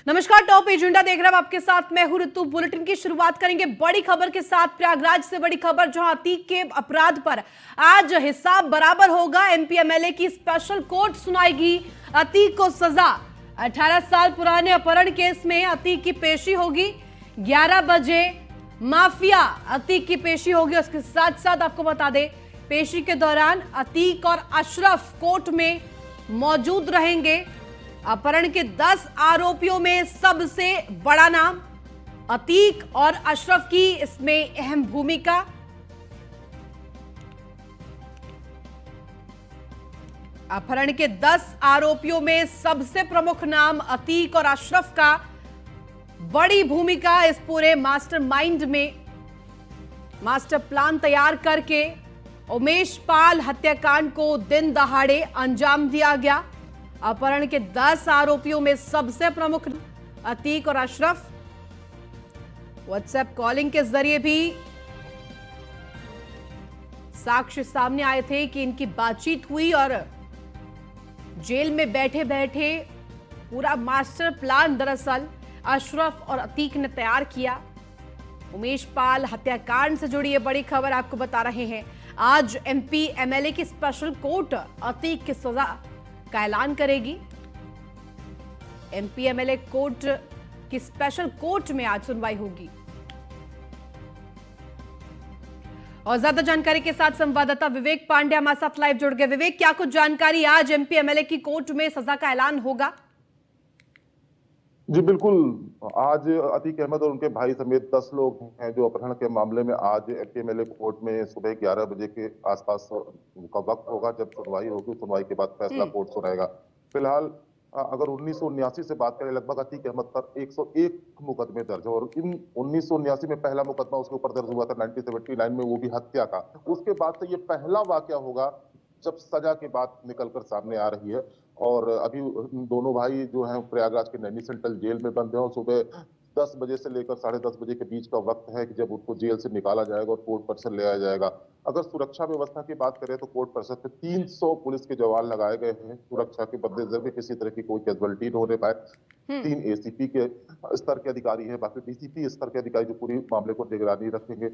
नमस्कार, top agenda देख रहे हैं आपके साथ मैं हूं ऋतु। बुलेटिन की शुरुआत करेंगे बड़ी खबर के साथ। प्रयागराज से बड़ी खबर, जहां अतीक के अपराध पर आज हिसाब बराबर होगा। एमपी एमएलए की स्पेशल कोर्ट सुनाएगी अतीक को सजा। 18 साल पुराने अपहरण केस में अतीक की पेशी होगी। 11 बजे माफिया अतीक की पेशी होगी। उसके साथ साथ आपको बता दें, पेशी के दौरान अतीक और अशरफ कोर्ट में मौजूद रहेंगे। अपहरण के 10 आरोपियों में सबसे बड़ा नाम अतीक और अशरफ की इसमें अहम भूमिका। अपहरण के 10 आरोपियों में सबसे प्रमुख नाम अतीक और अशरफ का बड़ी भूमिका इस पूरे मास्टरमाइंड में। मास्टर प्लान तैयार करके उमेश पाल हत्याकांड को दिन दहाड़े अंजाम दिया गया। अपहरण के 10 आरोपियों में सबसे प्रमुख अतीक और अशरफ। व्हाट्सएप कॉलिंग के जरिए भी साक्ष्य सामने आए थे कि इनकी बातचीत हुई और जेल में बैठे बैठे पूरा मास्टर प्लान दरअसल अशरफ और अतीक ने तैयार किया। उमेश पाल हत्याकांड से जुड़ी ये बड़ी खबर आपको बता रहे हैं। आज एमपी एमएलए की स्पेशल कोर्ट अतीक की सजा का ऐलान करेगी। एमपी एमएलए कोर्ट की स्पेशल कोर्ट में आज सुनवाई होगी। और ज्यादा जानकारी के साथ संवाददाता विवेक पांडे हमारे साथ लाइव जुड़ गए। विवेक, क्या कुछ जानकारी, आज एमपी एमएलए की कोर्ट में सजा का ऐलान होगा? जी बिल्कुल। आज अतीक अहमद और उनके भाई समेत 10 लोग हैं जो अपहरण के मामले में आज एमपी एमएलए कोर्ट में सुबह 11 बजे के आसपास का वक्त होगा जब सुनवाई होगी। सुनवाई के बाद फैसला कोर्ट सुनाएगा। फिलहाल अगर 1979 से बात करें, लगभग अतीक अहमद पर 101 मुकदमे दर्ज है और इन 1979 में पहला मुकदमा उसके ऊपर दर्ज हुआ था 1979 में, वो भी हत्या का। उसके बाद से ये पहला वाकया होगा जब सजा की बात निकलकर सामने आ रही है। और अभी दोनों भाई जो हैं प्रयागराज के नैनी सेंट्रल जेल में बंद हैं और सुबह 10 बजे से लेकर 10:30 बजे के बीच का वक्त है कि जब उनको जेल से निकाला जाएगा और कोर्ट परिसर ले आया जाएगा। अगर सुरक्षा व्यवस्था की बात करें तो कोर्ट परिसर पे 300 पुलिस के जवान लगाए गए हैं सुरक्षा के मद्देनजर में किसी तरह की कोई कैजुअलिटी न होने पाए। 3 एसीपी के स्तर के अधिकारी हैं, बाकी डीसीपी स्तर के अधिकारी जो पूरी मामले को निगरानी रखेंगे।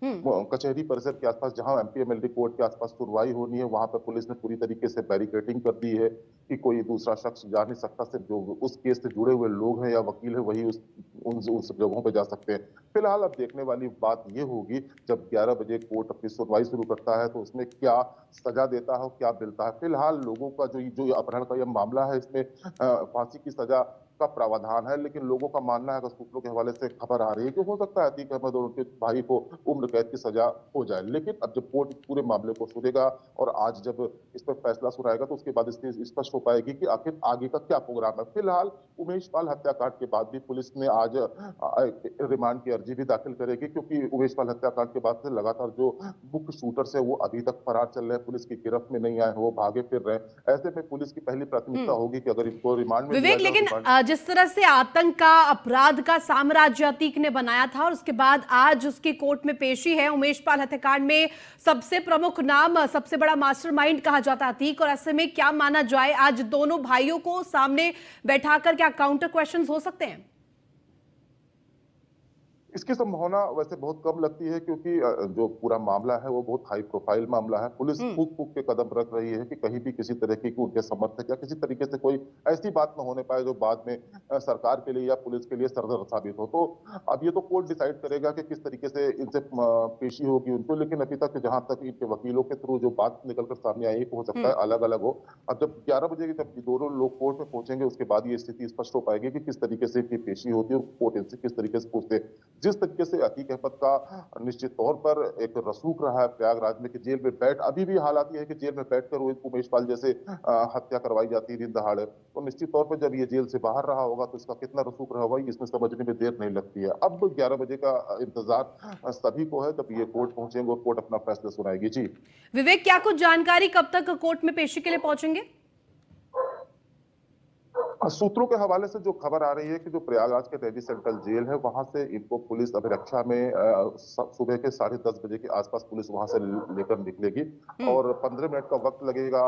कचहरी परिसर के आसपास जहां एमपी एमएलए कोर्ट के आसपास सुनवाई होनी है, वहां पर पुलिस ने पूरी तरीके से बैरिकेडिंग कर दी है कि कोई दूसरा शख्स जा नहीं सकता। सिर्फ जो उस केस से जुड़े हुए लोग हैं या वकील है वही उन सब जगहों पर जा सकते हैं। फिलहाल अब देखने वाली बात यह होगी जब 11 बजे कोर्ट अपनी सुनवाई शुरू करता है तो उसमें क्या सजा देता है और क्या मिलता है। फिलहाल लोगों का जो अपहरण का यह मामला है, इसमें फांसी की सजा का प्रावधान है, लेकिन लोगों का मानना है, अगर सूत्रों के हवाले से खबर आ रही है कि हो सकता है अतीक अहमद और उनके भाई को उम्र कैद की सजा हो जाए। लेकिन अब जब कोर्ट पूरे मामले को सुनेगा और आज जब इस पर फैसला सुनाएगा तो उसके बाद इसमें स्पष्ट हो पाएगी कि आखिर आगे का क्या प्रोग्राम है। फिलहाल उमेश पाल हत्याकांड के बाद भी पुलिस ने आज रिमांड की अर्जी भी दाखिल करेगी, क्योंकि उमेश पाल हत्याकांड के बाद से लगातार जो मुख्य शूटर्स है वो अभी तक फरार चल रहे हैं, पुलिस की गिरफ्त में नहीं आए, वो भागे फिर रहे हैं। ऐसे में पुलिस की पहली प्राथमिकता होगी कि अगर इनको रिमांड में लिया विवेक, लेकिन जाए। जिस तरह से आतंक का, अपराध का साम्राज्य अतीक ने बनाया था और उसके बाद आज उसकी कोर्ट में पेशी है। उमेश पाल हत्याकांड में सबसे प्रमुख नाम, सबसे बड़ा मास्टरमाइंड कहा जाता है अतीक, और ऐसे में क्या माना जाए, आज दोनों भाइयों को सामने बैठाकर क्या काउंटर क्वेश्चंस हो सकते हैं? इसकी संभावना वैसे बहुत कम लगती है, क्योंकि जो पूरा मामला है वो बहुत हाई प्रोफाइल मामला है। पुलिस फूक फूक के कदम रख रही है कि कहीं भी किसी तरह की उनके समर्थक या किसी तरीके से कोई ऐसी बात न होने पाए जो बाद में सरकार के लिए या पुलिस के लिए सरदर्द साबित हो। तो अब ये तो कोर्ट डिसाइड करेगा कि किस तरीके से इनसे पेशी होगी उनको। लेकिन अभी तक जहां तक इनके वकीलों के थ्रू जो बात निकलकर सामने आई, हो सकता है अलग अलग हो। अब जब 11 बजे जब दोनों लोग कोर्ट में पहुंचेंगे उसके बाद ये स्थिति स्पष्ट हो पाएगी कि किस तरीके से इनकी पेशी होती है और कोर्ट इनसे किस तरीके से पूछते हैं। जिस तरीके से अतीक अहमद का निश्चित तौर पर एक रसूख रहा है प्रयागराज में कि जेल में बैठ, अभी भी हालात ये है कि जेल में बैठकर उमेश पाल जैसे हत्या करवाई जाती है दिन दहाड़े, तो निश्चित तौर पर जब ये जेल से बाहर रहा होगा तो इसका कितना रसूख रहा होगा इसमें समझने में देर नहीं लगती है। अब 11 बजे का इंतजार सभी को है जब ये कोर्ट पहुंचेंगे और कोर्ट अपना फैसला सुनाएगी। जी विवेक, क्या कुछ जानकारी, कब तक कोर्ट में पेशी के लिए पहुंचेंगे? सूत्रों के हवाले से जो खबर आ रही है कि जो प्रयागराज के नैनी सेंट्रल जेल है वहां से इनको पुलिस अभिरक्षा में सुबह के 10:30 बजे के आसपास पुलिस वहां से लेकर निकलेगी हम्म। और 15 मिनट का वक्त लगेगा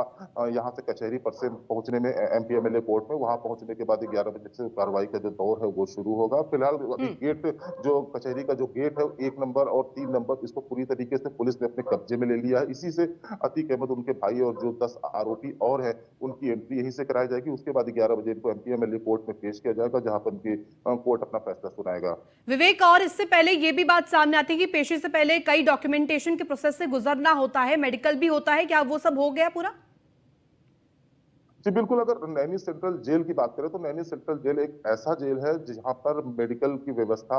यहां से कचहरी पर से पहुंचने में एमपीएमएलए कोर्ट में। वहां पहुंचने के बाद 11 बजे से कार्रवाई का जो दौर है वो शुरू होगा। फिलहाल अभी हम्म। गेट जो कचहरी का जो गेट है 1 नंबर और 3 नंबर इसको पूरी तरीके से पुलिस ने अपने कब्जे में ले लिया है। इसी से अतीक अहमद, उनके भाई और जो 10 आरोपी और हैं उनकी एंट्री यहीं से कराई जाएगी। उसके बाद 11 बजे इनको एमपीएमएलए कोर्ट में पेश किया जाएगा जहां पर इनकी कोर्ट अपना फैसला सुनाएगा। विवेक, और इससे पहले ये भी बात सामने आती है कि पेशी से पहले कई डॉक्यूमेंटेशन के प्रोसेस से गुजरना होता है, मेडिकल भी होता है, क्या वो सब हो गया पूरा? जी बिल्कुल, अगर नैनी सेंट्रल जेल की बात करें तो नैनी सेंट्रल जेल एक ऐसा जेल है जहां पर मेडिकल की व्यवस्था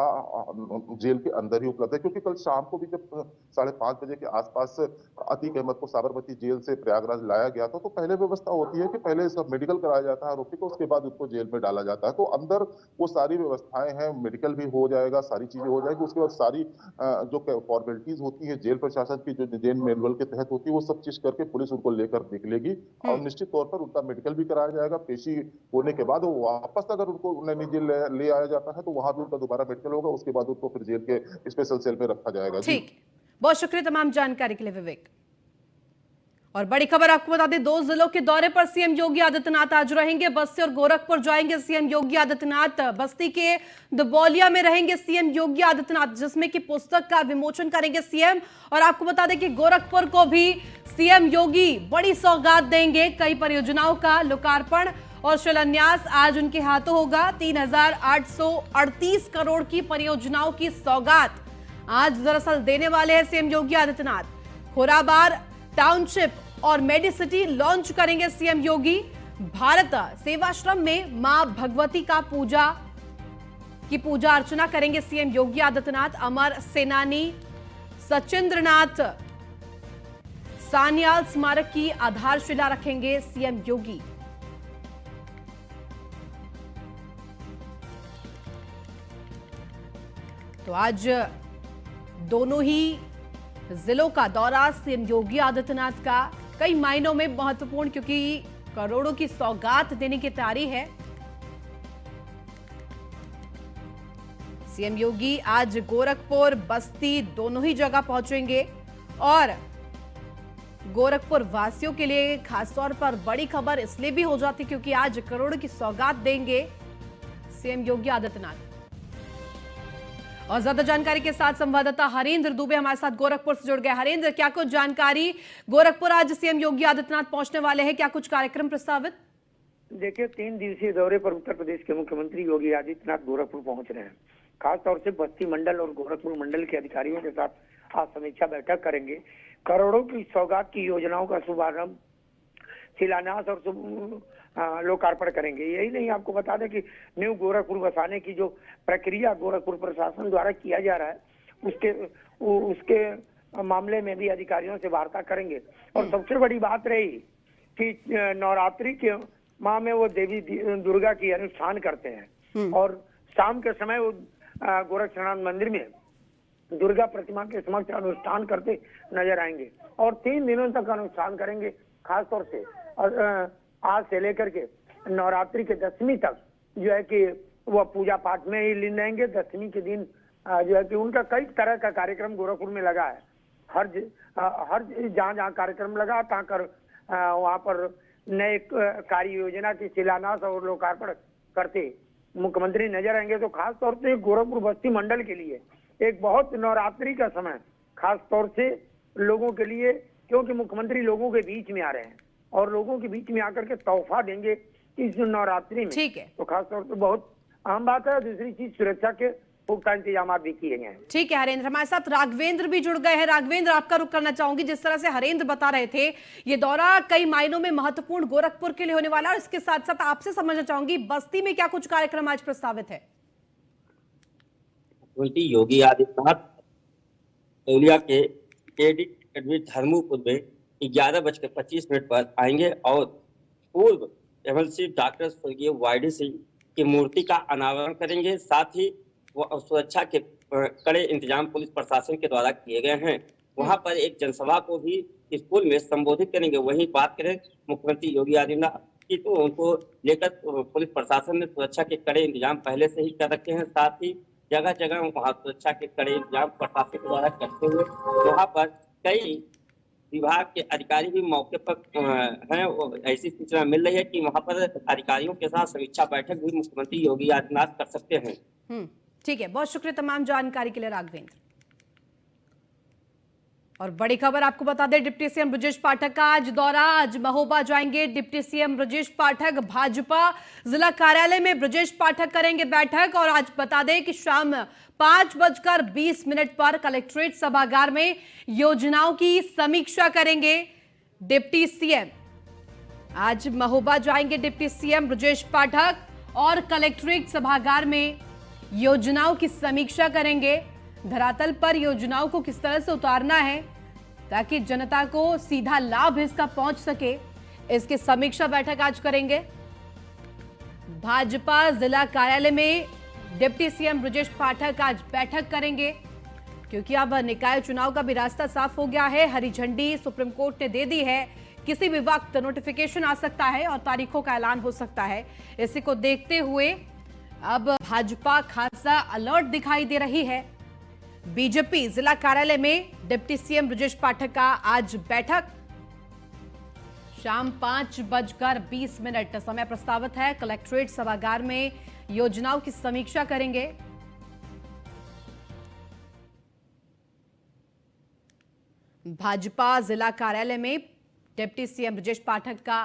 जेल के अंदर ही उपलब्ध है, क्योंकि कल शाम को भी जब 5:30 बजे के आसपास अतीक अहमद को साबरमती जेल से प्रयागराज लाया गया था तो पहले व्यवस्था होती है कि पहले सब मेडिकल कराया जाता है आरोपी को, उसके बाद उसको जेल में डाला जाता है। तो अंदर वो सारी व्यवस्थाएं हैं, मेडिकल भी हो जाएगा, सारी चीजें हो जाएगी। उसके बाद सारी जो फॉर्मेलिटीज होती है जेल प्रशासन की, जो जेल मैनुअल के तहत होती है, वो सब चीज करके पुलिस उनको लेकर निकलेगी और निश्चित तौर पर उनका मेडिकल भी कराया जाएगा। पेशी होने के बाद वो वापस अगर उनको नैनी जेल ले आया जाता है तो वहां भी उनका दोबारा मेडिकल होगा। उसके बाद उनको फिर जेल के स्पेशल सेल में रखा जाएगा। जी ठीक, बहुत शुक्रिया तमाम जानकारी के लिए विवेक। और बड़ी खबर आपको बता दें, 2 जिलों के दौरे पर सीएम योगी आदित्यनाथ आज रहेंगे। बस्ती और गोरखपुर जाएंगे सीएम योगी आदित्यनाथ। बस्ती के दबौलिया में रहेंगे सीएम योगी आदित्यनाथ, जिसमें कि पुस्तक का विमोचन करेंगे सीएम। और आपको बता दें कि गोरखपुर को भी सीएम योगी बड़ी सौगात देंगे। कई परियोजनाओं का लोकार्पण और शिलान्यास आज उनके हाथों होगा। 3,838 करोड़ की परियोजनाओं की सौगात आज दरअसल देने वाले हैं सीएम योगी आदित्यनाथ। खोराबार टाउनशिप और मेडिसिटी लॉन्च करेंगे सीएम योगी। भारत सेवाश्रम में मां भगवती की पूजा अर्चना करेंगे सीएम योगी आदित्यनाथ। अमर सेनानी सचिंद्रनाथ सान्याल स्मारक की आधारशिला रखेंगे सीएम योगी। तो आज दोनों ही जिलों का दौरा सीएम योगी आदित्यनाथ का कई मायनों में महत्वपूर्ण, क्योंकि करोड़ों की सौगात देने की तैयारी है। सीएम योगी आज गोरखपुर बस्ती दोनों ही जगह पहुंचेंगे और गोरखपुर वासियों के लिए खासतौर पर बड़ी खबर इसलिए भी हो जाती क्योंकि आज करोड़ों की सौगात देंगे सीएम योगी आदित्यनाथ। और ज्यादा जानकारी के साथ संवाददाता हरेंद्र दुबे हमारे साथ गोरखपुर से जुड़ गए। हरेंद्र, क्या कुछ जानकारी? गोरखपुर आज सीएम योगी आदित्यनाथ पहुंचने वाले हैं, क्या कुछ कार्यक्रम प्रस्तावित? देखिए, 3 दिवसीय दौरे पर उत्तर प्रदेश के मुख्यमंत्री योगी आदित्यनाथ गोरखपुर पहुंच रहे हैं। खासतौर से बस्ती मंडल और गोरखपुर मंडल के अधिकारियों के साथ आज समीक्षा बैठक करेंगे। करोड़ों की सौगात की योजनाओं का शुभारंभ, शिलान्यास और लोकार्पण करेंगे। यही नहीं, आपको बता दें कि न्यू गोरखपुर बसाने की जो प्रक्रिया गोरखपुर प्रशासन द्वारा किया जा रहा है उसके मामले में भी अधिकारियों से वार्ता करेंगे। और सबसे बड़ी बात रही कि नवरात्रि के माह में वो देवी दुर्गा की अनुष्ठान करते हैं और शाम के समय वो गोरक्षनाथ मंदिर में दुर्गा प्रतिमा के समक्ष अनुष्ठान करते नजर आएंगे और 3 दिनों तक अनुष्ठान करेंगे। खासतौर से आज से लेकर के नवरात्रि के 10वीं तक जो है कि वह पूजा पाठ में ही लीन रहेंगे। 10वीं के दिन जो है कि उनका कई तरह का कार्यक्रम गोरखपुर में लगा है। हर जहाँ कार्यक्रम लगा तहाँ कर वहाँ पर नए कार्य योजना की शिलान्यास और लोकार्पण करते मुख्यमंत्री नजर आएंगे। तो खास तौर से गोरखपुर बस्ती मंडल के लिए एक बहुत नवरात्रि का समय, खास तौर से लोगों के लिए, क्योंकि मुख्यमंत्री लोगों के बीच में आ रहे हैं और लोगों के बीच में आकर के तोहफा देंगे इस नवरात्रि में। ठीक है, तो खासतौर पर बहुत अहम बात है। दूसरी चीज, सुरक्षा के पुख्ता इंतजाम भी किए गए हैं। ठीक है हरेंद्र, हमारे साथ राघवेंद्र भी जुड़ गए हैं। राघवेंद्र, आपका रुख करना चाहूंगी। जिस तरह से हरेंद्र बता रहे थे, ये दौरा कई मायनों में महत्वपूर्ण गोरखपुर के लिए होने वाला है और इसके साथ साथ आपसे समझना चाहूंगी बस्ती में क्या कुछ कार्यक्रम आज प्रस्तावित है? योगी आदित्यनाथ दौलिया के एडमिट धर्मपुर में 11:25 पर आएंगे और पूर्व एमएलसी डॉक्टर स्वर्गीय वाईडी सिंह की मूर्ति का अनावरण करेंगे। साथ ही वो सुरक्षा के कड़े इंतजाम पुलिस प्रशासन के द्वारा किए गए हैं। वहां पर एक जनसभा को भी स्कूल में संबोधित करेंगे। वहीं बात करें मुख्यमंत्री योगी आदित्यनाथ की, तो उनको लेकर पुलिस प्रशासन ने सुरक्षा के कड़े इंतजाम पहले से ही कर रखे हैं। साथ ही जगह जगह वहाँ सुरक्षा के कड़े इंतजाम प्रशासन द्वारा करते हुए वहाँ पर कई विभाग के अधिकारी भी मौके पर हैं। ऐसी सूचना मिल रही है कि वहां पर अधिकारियों के साथ समीक्षा बैठक भी मुख्यमंत्री योगी आदित्यनाथ कर सकते हैं। ठीक है, बहुत शुक्रिया तमाम जानकारी के लिए राघवेंद्र। और बड़ी खबर आपको बता दें, डिप्टी सीएम ब्रजेश पाठक का आज दौरा, आज महोबा जाएंगे डिप्टी सीएम ब्रजेश पाठक। भाजपा जिला कार्यालय में ब्रजेश पाठक करेंगे बैठक। और आज बता दें कि शाम 5:20 पर कलेक्ट्रेट सभागार में योजनाओं की समीक्षा करेंगे डिप्टी सीएम। आज महोबा जाएंगे डिप्टी सीएम ब्रजेश पाठक और कलेक्ट्रेट सभागार में योजनाओं की समीक्षा करेंगे। धरातल पर योजनाओं को किस तरह से उतारना है ताकि जनता को सीधा लाभ इसका पहुंच सके, इसकी समीक्षा बैठक आज करेंगे। भाजपा जिला कार्यालय में डिप्टी सीएम ब्रजेश पाठक आज बैठक करेंगे क्योंकि अब निकाय चुनाव का भी रास्ता साफ हो गया है। हरी झंडी सुप्रीम कोर्ट ने दे दी है, किसी भी वक्त नोटिफिकेशन आ सकता है और तारीखों का ऐलान हो सकता है। इसी को देखते हुए अब भाजपा खासा अलर्ट दिखाई दे रही है। बीजेपी जिला कार्यालय में डिप्टी सीएम ब्रजेश पाठक का आज बैठक, शाम 5:20 समय प्रस्तावित है। कलेक्ट्रेट सभागार में योजनाओं की समीक्षा करेंगे। भाजपा जिला कार्यालय में डिप्टी सीएम ब्रजेश पाठक का।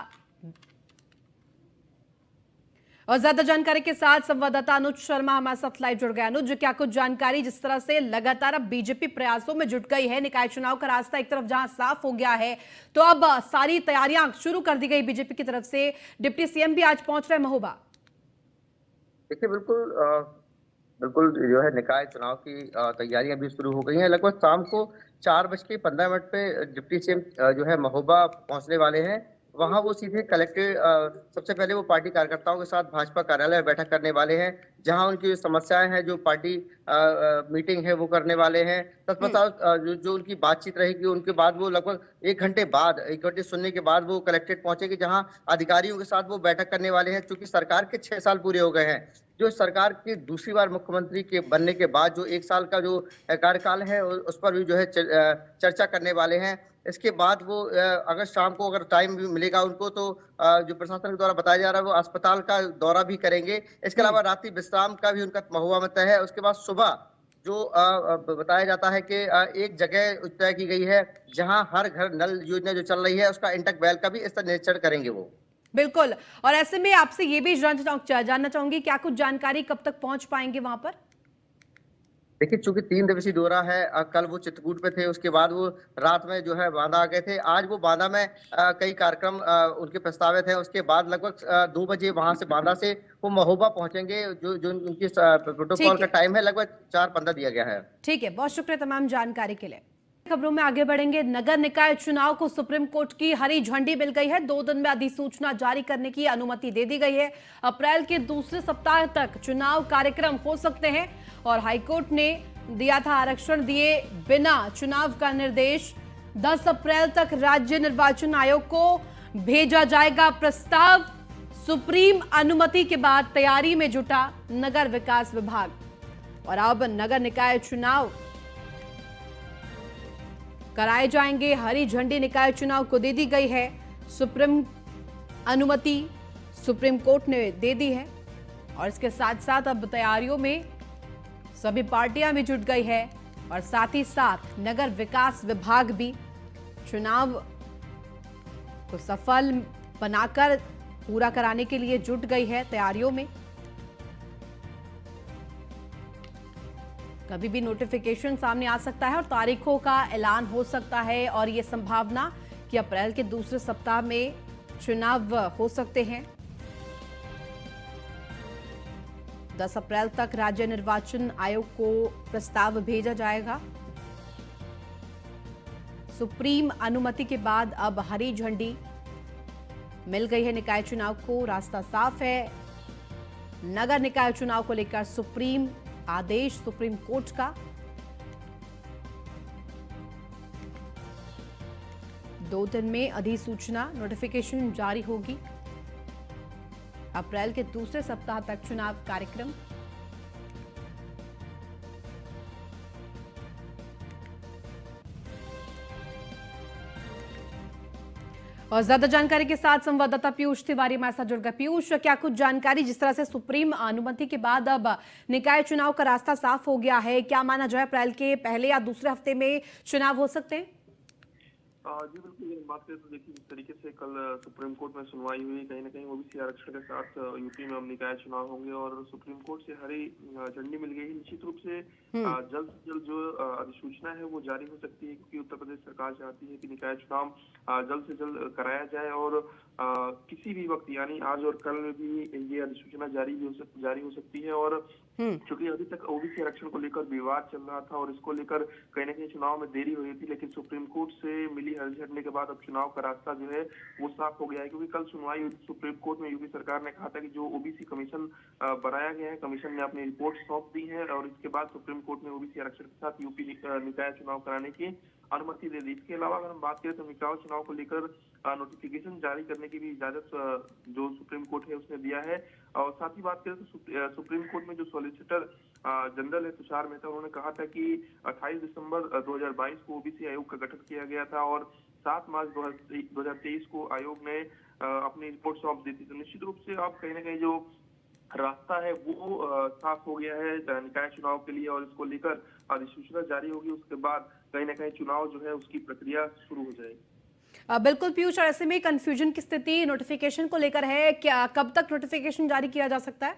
और ज्यादा जानकारी के साथ संवाददाता अनुज शर्मा हमारे साथ लाइव जुड़ गए। अनुज, क्या कुछ जानकारी, जिस तरह से लगातार अब बीजेपी प्रयासों में जुट गई है, निकाय चुनाव का रास्ता एक तरफ जहां साफ हो गया है तो अब सारी तैयारियां शुरू कर दी गई बीजेपी की तरफ से। डिप्टी सीएम भी आज पहुंच रहे महोबा। देखिए, बिल्कुल जो है निकाय चुनाव की तैयारियां भी शुरू हो गई हैं। लगभग शाम को 4:15 पे डिप्टी सीएम जो है महोबा पहुंचने वाले हैं। वहां वो सीधे कलेक्टर सबसे पहले वो पार्टी कार्यकर्ताओं के साथ भाजपा कार्यालय में बैठक करने वाले हैं, जहां उनकी समस्याएं हैं, जो पार्टी मीटिंग है वो करने वाले हैं। तत्पश्चात जो उनकी बातचीत रहेगी, उनके बाद वो लगभग 1 घंटे सुनने के बाद वो कलेक्ट्रेट पहुंचेंगे, जहां अधिकारियों के साथ वो बैठक करने वाले हैं। चूंकि सरकार के 6 साल पूरे हो गए हैं, जो सरकार की दूसरी बार मुख्यमंत्री के बनने के बाद जो 1 साल का जो कार्यकाल है उस पर भी जो है चर्चा करने वाले हैं। इसके बाद वो अगर शाम को अगर टाइम भी मिलेगा उनको तो जो प्रशासन के द्वारा बताया जा रहा है वो अस्पताल का दौरा भी करेंगे। इसके अलावा रात्रि विश्राम का भी उनका महुआ में तय है। उसके बाद सुबह जो बताया जाता है कि एक जगह तय की गई है जहां हर घर नल योजना जो चल रही है उसका इंटक वेल का भी इस तरह निरीक्षण करेंगे वो। बिल्कुल, और ऐसे में आपसे ये भी जानना चाहूंगी, क्या कुछ जानकारी कब तक पहुंच पाएंगे वहां पर? देखिए, चूंकि 3 दिवसीय दौरा है, कल वो चित्रकूट पे थे, उसके बाद वो रात में जो है बांदा आ गए थे। आज वो बांदा में कई कार्यक्रम उनके प्रस्तावित हैं। उसके बाद लगभग 2 बजे वहां से बांदा से वो महोबा पहुंचेंगे। जो उनकी प्रोटोकॉल का टाइम है लगभग 4:15 दिया गया है। ठीक है, बहुत शुक्रिया तमाम जानकारी के लिए। खबरों में आगे बढ़ेंगे। नगर निकाय चुनाव को सुप्रीम कोर्ट की हरी झंडी मिल गई है। 2 दिन में अधिसूचना जारी करने की अनुमति दे दी गई है। अप्रैल के दूसरे सप्ताह तक चुनाव कार्यक्रम हो सकते हैं और हाईकोर्ट ने दिया था आरक्षण दिए बिना चुनाव का निर्देश। 10 अप्रैल तक राज्य निर्वाचन आयोग को भेजा जाएगा प्रस्ताव। सुप्रीम अनुमति के बाद तैयारी में जुटा नगर विकास विभाग और अब नगर निकाय चुनाव कराए जाएंगे। हरी झंडी निकाय चुनाव को दे दी गई है। सुप्रीम अनुमति सुप्रीम कोर्ट ने दे दी है और इसके साथ साथ अब तैयारियों में सभी पार्टियां भी जुट गई है और साथ ही साथ नगर विकास विभाग भी चुनाव को सफल बनाकर पूरा कराने के लिए जुट गई है तैयारियों में। कभी भी नोटिफिकेशन सामने आ सकता है और तारीखों का ऐलान हो सकता है और ये संभावना कि अप्रैल के दूसरे सप्ताह में चुनाव हो सकते हैं। 10 अप्रैल तक राज्य निर्वाचन आयोग को प्रस्ताव भेजा जाएगा। सुप्रीम अनुमति के बाद अब हरी झंडी मिल गई है निकाय चुनाव को। रास्ता साफ है। नगर निकाय चुनाव को लेकर सुप्रीम आदेश सुप्रीम कोर्ट का। 2 दिन में अधिसूचना नोटिफिकेशन जारी होगी। अप्रैल के दूसरे सप्ताह तक चुनाव कार्यक्रम। और ज्यादा जानकारी के साथ संवाददाता पीयूष तिवारी हमारे साथ जुड़ गए। पीयूष, क्या कुछ जानकारी, जिस तरह से सुप्रीम अनुमति के बाद अब निकाय चुनाव का रास्ता साफ हो गया है, क्या माना जाए अप्रैल के पहले या दूसरे हफ्ते में चुनाव हो सकते हैं? जी बिल्कुल, अगर बात करें तो देखिए जिस तरीके से कल सुप्रीम कोर्ट में सुनवाई हुई, कहीं ना कहीं ओबीसी आरक्षण के साथ यूपी में अब निकाय चुनाव होंगे और सुप्रीम कोर्ट से हरी झंडी मिल गई है। निश्चित रूप से जल्द से जल्द जो अधिसूचना है वो जारी हो सकती है, क्योंकि उत्तर प्रदेश सरकार चाहती है कि निकाय चुनाव जल्द से जल्द कराया जाए और किसी भी वक्त यानी आज और कल में भी ये अधिसूचना जारी हो सकती है। और क्योंकि अभी तक ओबीसी आरक्षण को लेकर विवाद चल रहा था और इसको लेकर कहीं ना कहीं चुनाव में देरी हुई थी, लेकिन सुप्रीम कोर्ट से मिली हरी झंडी के बाद अब चुनाव का रास्ता जो है वो साफ हो गया है। क्योंकि कल सुनवाई हुई सुप्रीम कोर्ट में, यूपी सरकार ने कहा था कि जो ओबीसी कमीशन बनाया गया है, कमीशन ने अपनी रिपोर्ट सौंप दी है और इसके बाद सुप्रीम कोर्ट ने ओबीसी आरक्षण के साथ यूपी निकाय चुनाव कराने की अनुमति दे दी। इसके अलावा अगर हम बात करें तो निकाय चुनाव को लेकर नोटिफिकेशन जारी करने की भी इजाजत जो सुप्रीम कोर्ट है उसने दिया है। और साथ ही बात करें तो सुप्रीम कोर्ट में जो सॉलिसिटर जनरल है तुषार मेहता, उन्होंने कहा था कि 28 दिसंबर 2022 को ओबीसी आयोग का गठन किया गया था और 7 मार्च 2023 को आयोग ने अपनी रिपोर्ट सौंप दी थी। तो निश्चित रूप से अब कहीं ना कहीं जो रास्ता है वो साफ हो गया है निकाय चुनाव के लिए और इसको लेकर अधिसूचना जारी होगी, उसके बाद कहीं ना कहीं चुनाव जो है उसकी प्रक्रिया शुरू हो जाएगी। बिल्कुल पीयूष, और ऐसे में कंफ्यूजन की स्थिति नोटिफिकेशन को लेकर है, क्या कब तक नोटिफिकेशन जारी किया जा सकता है?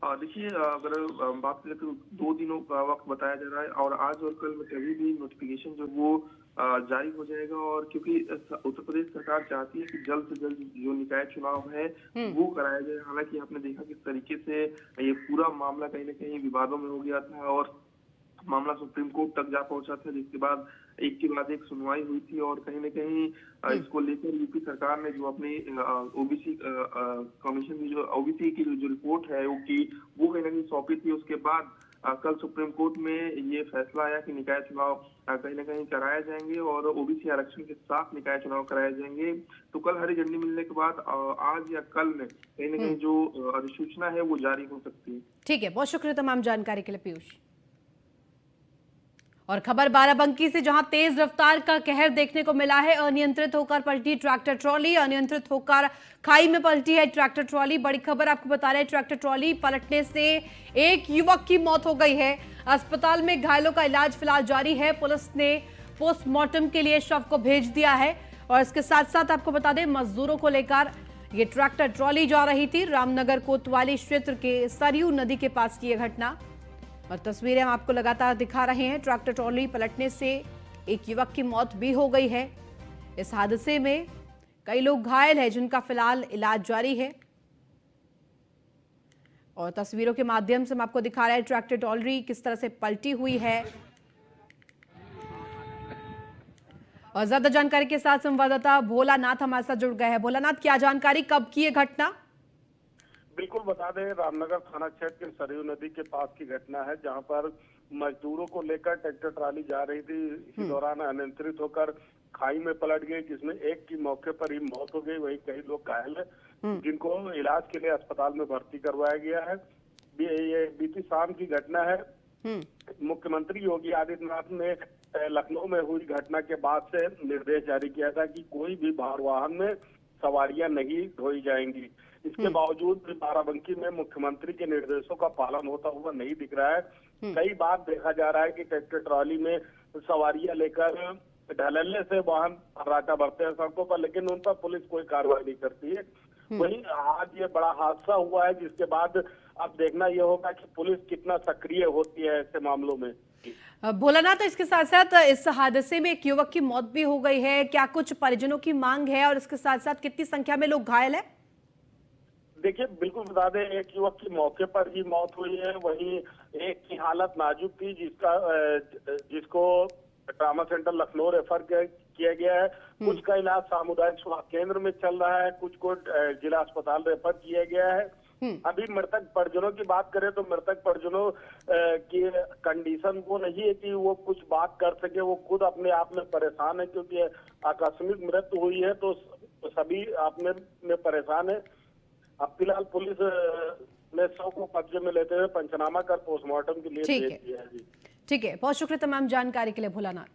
देखिए अगर बात करें तो 2 दिनों का वक्त बताया जा रहा है और आज और कल में कभी भी नोटिफिकेशन जो वो जारी हो जाएगा। और क्योंकि उत्तर प्रदेश सरकार चाहती है कि जल्द से जल्द जो निकाय चुनाव है वो कराया जाए। हालांकि आपने देखा किस तरीके से ये पूरा मामला कहीं ना कहीं विवादों में हो गया था और मामला सुप्रीम कोर्ट तक जा पहुंचा था, जिसके बाद एक के बाद एक सुनवाई हुई थी और कहीं ना कहीं इसको लेकर यूपी सरकार ने जो अपनी ओबीसी कमीशन की जो ओबीसी की जो रिपोर्ट है वो कहीं ना कहीं सौंपी थी। उसके बाद कल सुप्रीम कोर्ट में ये फैसला आया कि निकाय चुनाव कहीं ना कहीं कराए जाएंगे और ओबीसी आरक्षण के साथ निकाय चुनाव कराए जाएंगे। तो कल हरी झंडी मिलने के बाद आज या कल में कहीं ना कहीं जो अधिसूचना है वो जारी हो सकती है। ठीक है, बहुत शुक्रिया तमाम जानकारी के लिए पीयूष। और खबर बाराबंकी से, जहां तेज रफ्तार का कहर देखने को मिला है। अनियंत्रित होकर पलटी ट्रैक्टर ट्रॉली, अनियंत्रित होकर खाई में पलटी है ट्रैक्टर ट्रॉली। बड़ी खबर आपको बता रहे हैं, ट्रैक्टर ट्रॉली पलटने से एक युवक की मौत हो गई है। अस्पताल में घायलों का इलाज फिलहाल जारी है। पुलिस ने पोस्टमार्टम के लिए शव को भेज दिया है। और इसके साथ साथ आपको बता दें, मजदूरों को लेकर ये ट्रैक्टर ट्रॉली जा रही थी। रामनगर कोतवाली क्षेत्र के सरयू नदी के पास की यह घटना और तस्वीरें हम आपको लगातार दिखा रहे हैं। ट्रैक्टर ट्रॉली पलटने से एक युवक की मौत भी हो गई है। इस हादसे में कई लोग घायल हैं, जिनका फिलहाल इलाज जारी है। और तस्वीरों के माध्यम से हम आपको दिखा रहे हैं ट्रैक्टर ट्रॉली किस तरह से पलटी हुई है। और ज्यादा जानकारी के साथ संवाददाता भोलानाथ हमारे साथ जुड़ गए हैं। भोलानाथ, क्या जानकारी, कब की ये घटना? बिल्कुल बता दें, रामनगर थाना क्षेत्र के सरयू नदी के पास की घटना है, जहां पर मजदूरों को लेकर ट्रैक्टर ट्राली जा रही थी। इसी दौरान अनियंत्रित होकर खाई में पलट गई, जिसमें एक की मौके पर ही मौत हो गई। वहीं कई लोग घायल हैं, जिनको इलाज के लिए अस्पताल में भर्ती करवाया गया है। ये बीती शाम की घटना है। मुख्यमंत्री योगी आदित्यनाथ ने लखनऊ में हुई घटना के बाद से निर्देश जारी किया था कि कोई भी भार वाहन में सवारियां नहीं ढोई जाएंगी। इसके बावजूद भी बाराबंकी में मुख्यमंत्री के निर्देशों का पालन होता हुआ नहीं दिख रहा है। कई बार देखा जा रहा है कि ट्रैक्टर ट्रॉली में सवारियां लेकर ढलने से वाहन फर्राटा भरते हैं सड़कों पर, लेकिन उन पर पुलिस कोई कार्रवाई नहीं करती है। वहीं आज ये बड़ा हादसा हुआ है, जिसके बाद अब देखना यह होगा कि पुलिस कितना सक्रिय होती है ऐसे मामलों में। भोलानाथ, तो इसके साथ साथ इस हादसे में एक युवक की मौत भी हो गई है। क्या कुछ परिजनों की मांग है और इसके साथ साथ कितनी संख्या में लोग घायल है? देखिए, बिल्कुल बता दें, एक युवक की मौके पर ही मौत हुई है। वहीं एक की हालत नाजुक थी, जिसको ट्रामा सेंटर लखनऊ रेफर किया गया है। कुछ का इलाज सामुदायिक स्वास्थ्य केंद्र में चल रहा है, कुछ को जिला अस्पताल रेफर किया गया है। अभी मृतक परिजनों की बात करें तो मृतक परिजनों की कंडीशन वो नहीं है कि वो कुछ बात कर सके। वो खुद अपने आप में परेशान है, क्योंकि आकस्मिक मृत्यु हुई है, तो सभी अपने में परेशान है। अब फिलहाल पुलिस ने शव को कब्जे में लेते हुए पंचनामा कर पोस्टमार्टम के लिए ठीक भेज है। दिया है जी। ठीक है, बहुत शुक्रिया तमाम जानकारी के लिए भोलानाथ।